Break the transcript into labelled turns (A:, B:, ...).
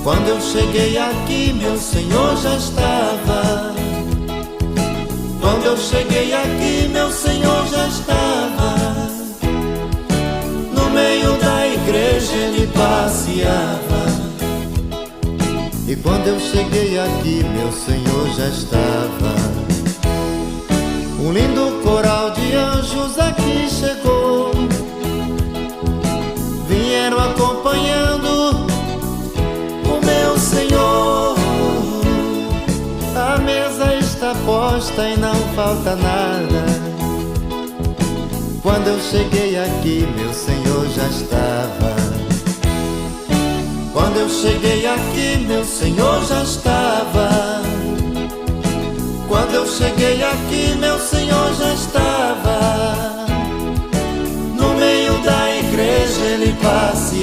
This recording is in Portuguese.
A: Quando eu cheguei aqui, meu Senhor já estava. Quando eu cheguei aqui, meu Senhor já estava. No meio da igreja ele passeava. E quando eu cheguei aqui, meu Senhor já estava. Um lindo coral de anjos aqui chegou. Vieram acompanhando o meu Senhor. A mesa está posta e não falta nada. Quando eu cheguei aqui, meu Senhor já estava. Quando eu cheguei aqui, meu Senhor já estava. Quando eu cheguei aqui, meu Senhor já estava. No meio da igreja ele passeava.